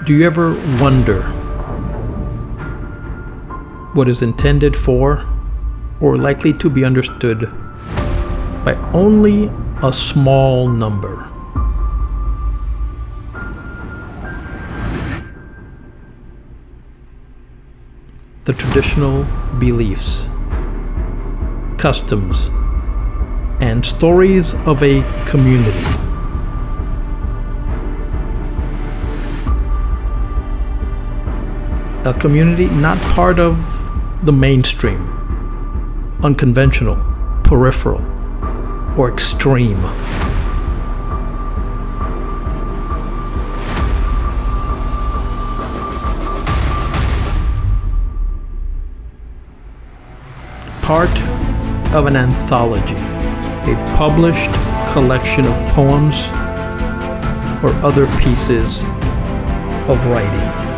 Do you ever wonder what is intended for or likely to be understood by only a small number? The traditional beliefs, customs, and stories of a community. A community not part of the mainstream, unconventional, peripheral, or extreme. Part of an anthology, a published collection of poems or other pieces of writing.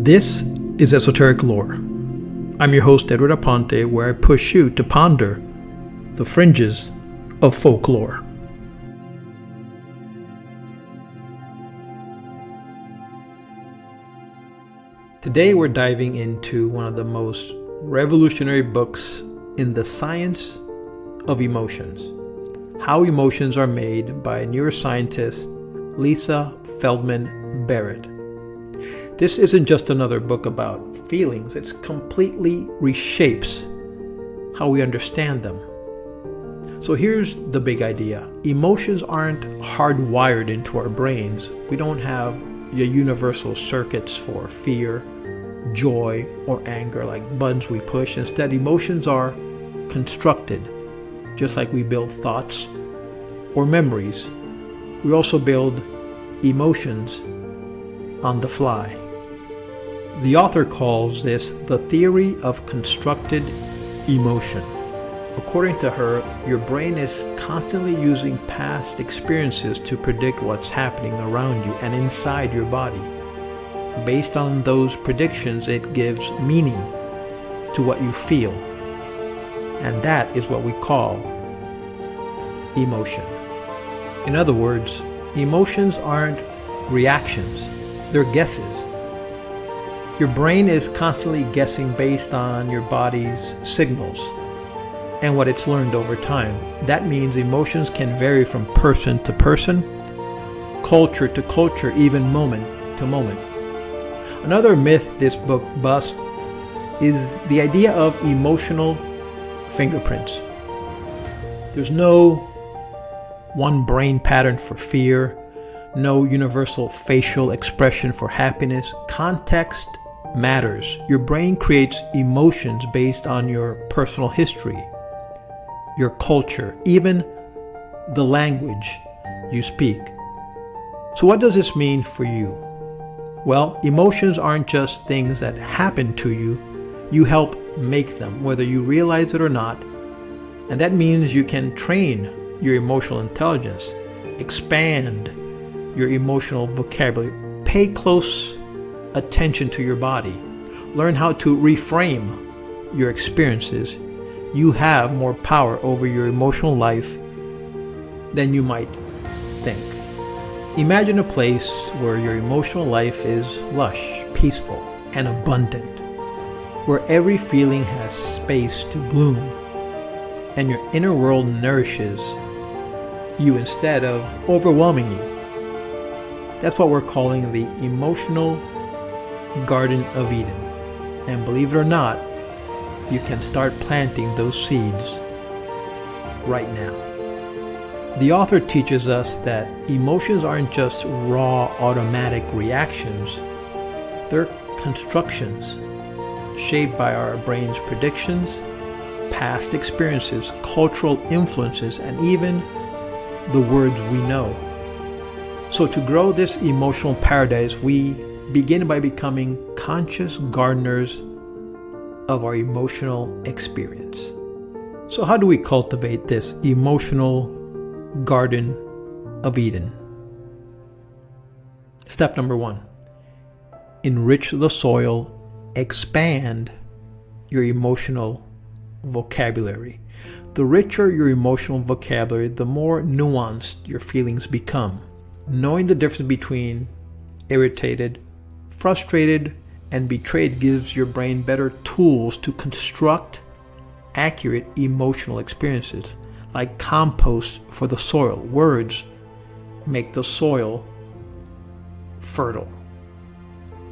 This is Esoteric Lore. I'm your host, Edward Aponte, where I push you to ponder the fringes of folklore. Today we're diving into one of the most revolutionary books in the science of emotions. How emotions are made by neuroscientist Lisa Feldman Barrett. This isn't just another book about feelings, it completely reshapes how we understand them. So here's the big idea. Emotions aren't hardwired into our brains. We don't have your universal circuits for fear, joy, or anger like buttons we push. Instead, emotions are constructed, just like we build thoughts or memories. We also build emotions on the fly. The author calls this the theory of constructed emotion. According to her, your brain is constantly using past experiences to predict what's happening around you and inside your body. Based on those predictions, it gives meaning to what you feel. And that is what we call emotion. In other words, emotions aren't reactions, they're guesses. Your brain is constantly guessing based on your body's signals and what it's learned over time. That means emotions can vary from person to person, culture to culture, even moment to moment. Another myth this book busts is the idea of emotional fingerprints. There's no one brain pattern for fear, no universal facial expression for happiness. Context matters. Your brain creates emotions based on your personal history, your culture, even the language you speak. So what does this mean for you? Well, emotions aren't just things that happen to you. You help make them, whether you realize it or not. And that means you can train your emotional intelligence, expand your emotional vocabulary, pay close attention to your body, learn how to reframe your experiences. You have more power over your emotional life than you might think. Imagine a place where your emotional life is lush, peaceful, and abundant, where every feeling has space to bloom, and your inner world nourishes you instead of overwhelming you. That's what we're calling the emotional Garden of Eden. And believe it or not, you can start planting those seeds right now. The author teaches us that emotions aren't just raw automatic reactions. They're constructions shaped by our brain's predictions past experiences, cultural influences, and even the words we know. So to grow this emotional paradise, we begin by becoming conscious gardeners of our emotional experience. So how do we cultivate this emotional garden of Eden? Step number 1, enrich the soil, expand your emotional vocabulary. The richer your emotional vocabulary, the more nuanced your feelings become. Knowing the difference between irritated, frustrated, and betrayed gives your brain better tools to construct accurate emotional experiences, like compost for the soil. Words make the soil fertile.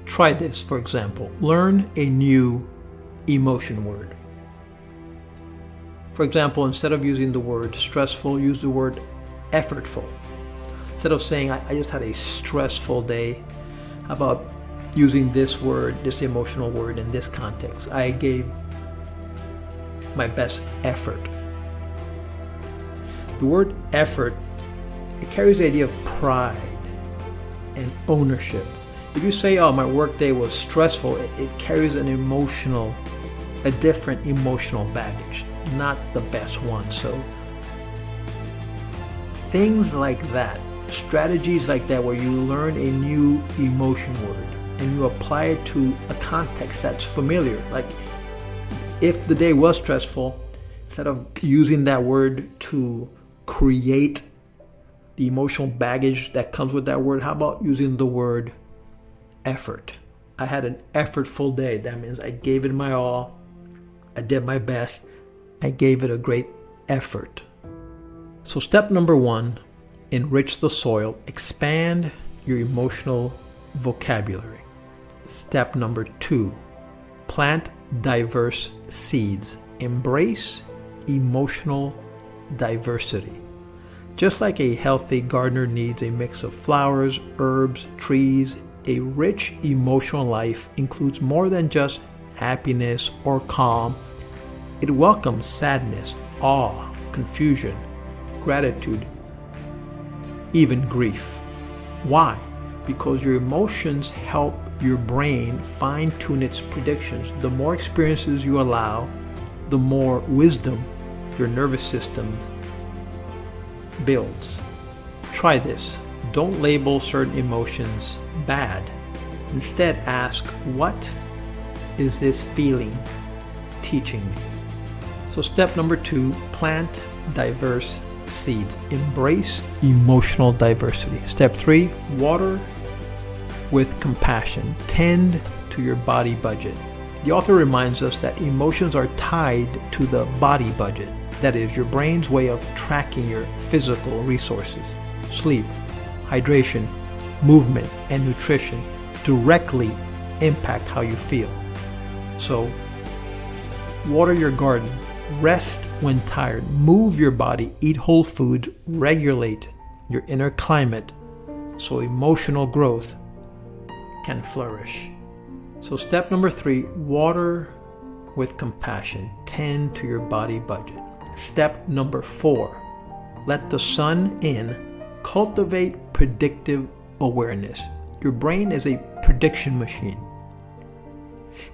Try this, for example. Learn a new emotion word. For example, instead of using the word stressful, use the word effortful. Instead of saying, I just had a stressful day, how about using this word, this emotional word in this context? I gave my best effort. The word effort, it carries the idea of pride and ownership. If you say, oh, my workday was stressful, it carries a different emotional baggage, not the best one. So things like that, strategies like that, where you learn a new emotion word and you apply it to a context that's familiar. Like if the day was stressful, instead of using that word to create the emotional baggage that comes with that word, how about using the word effort? I had an effortful day. That means I gave it my all. I did my best. I gave it a great effort. So step number 1, enrich the soil, expand your emotional vocabulary. Step number 2, plant diverse seeds. Embrace emotional diversity. Just like a healthy gardener needs a mix of flowers, herbs, trees, a rich emotional life includes more than just happiness or calm. It welcomes sadness, awe, confusion, gratitude, even grief. Why? Because your emotions help your brain fine-tune its predictions. The more experiences you allow, the more wisdom your nervous system builds. Try this. Don't label certain emotions bad. Instead, ask, what is this feeling teaching me? So step number 2, plant diverse seeds. Embrace emotional diversity. Step 3, water with compassion. Tend to your body budget. The author reminds us that emotions are tied to the body budget. That is, your brain's way of tracking your physical resources. Sleep, hydration, movement, and nutrition directly impact how you feel. So, water your garden, rest when tired, move your body, eat whole foods, regulate your inner climate so emotional growth can flourish. So step number 3, water with compassion. Tend to your body budget. Step number 4, let the sun in. Cultivate predictive awareness. Your brain is a prediction machine.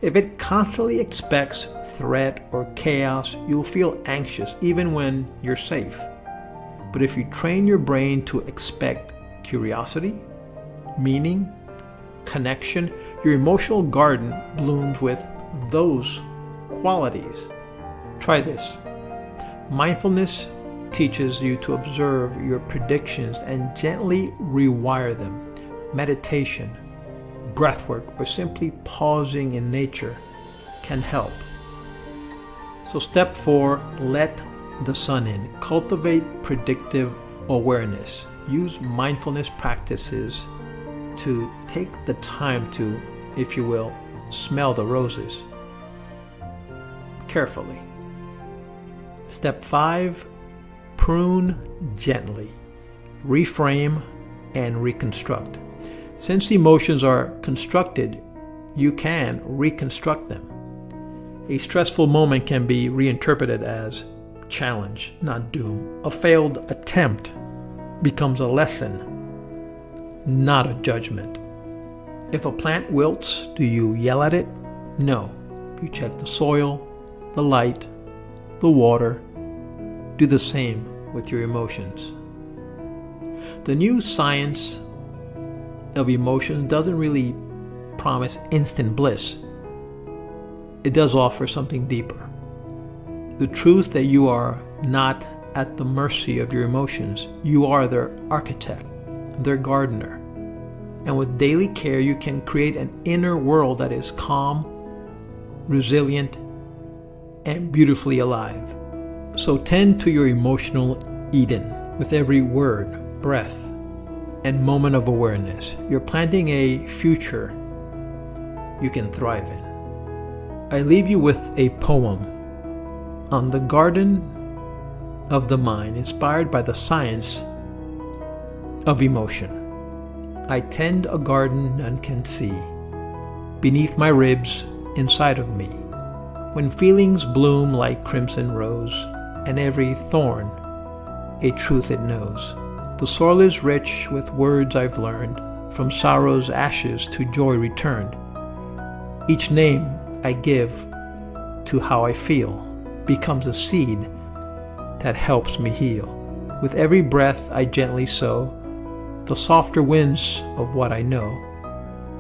If it constantly expects threat or chaos, you'll feel anxious even when you're safe. But if you train your brain to expect curiosity, meaning, connection, your emotional garden blooms with those qualities. Try this. Mindfulness teaches you to observe your predictions and gently rewire them. Meditation, breathwork, or simply pausing in nature can help. So step 4, let the sun in. Cultivate predictive awareness. Use mindfulness practices to take the time to, if you will, smell the roses carefully. Step 5, prune gently. Reframe and reconstruct. Since emotions are constructed, you can reconstruct them. A stressful moment can be reinterpreted as challenge, not doom. A failed attempt becomes a lesson, not a judgment. If a plant wilts, do you yell at it? No. You check the soil, the light, the water. Do the same with your emotions. The new science of emotions doesn't really promise instant bliss. It does offer something deeper. The truth that you are not at the mercy of your emotions. You are their architect, their gardener. And with daily care, you can create an inner world that is calm, resilient, and beautifully alive. So tend to your emotional Eden with every word, breath, and moment of awareness. You're planting a future you can thrive in. I leave you with a poem on the garden of the mind, inspired by the science of emotion. I tend a garden none can see, beneath my ribs, inside of me. When feelings bloom like crimson rose, and every thorn a truth it knows. The soil is rich with words I've learned, from sorrow's ashes to joy returned. Each name I give to how I feel becomes a seed that helps me heal. With every breath I gently sow the softer winds of what I know,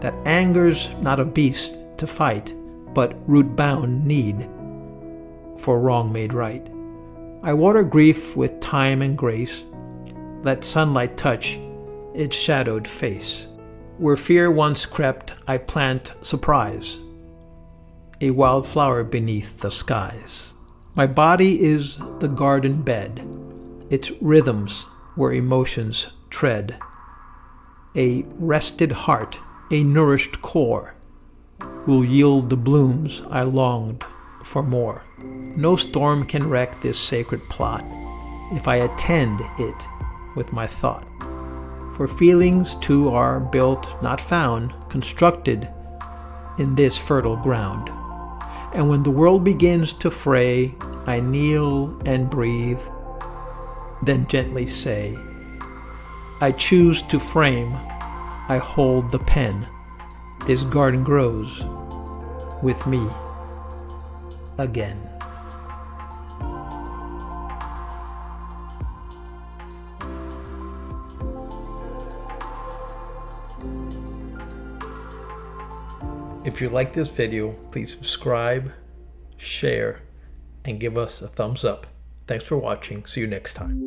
that anger's not a beast to fight, but root-bound need for wrong made right. I water grief with time and grace, let sunlight touch its shadowed face. Where fear once crept, I plant surprise, a wildflower beneath the skies. My body is the garden bed, its rhythms where emotions tread. A rested heart, a nourished core, will yield the blooms I longed for more. No storm can wreck this sacred plot if I attend it with my thought. For feelings too are built, not found, constructed in this fertile ground. And when the world begins to fray, I kneel and breathe, then gently say, I choose to frame, I hold the pen. This garden grows with me again. If you like this video, please subscribe, share, and give us a thumbs up. Thanks for watching. See you next time.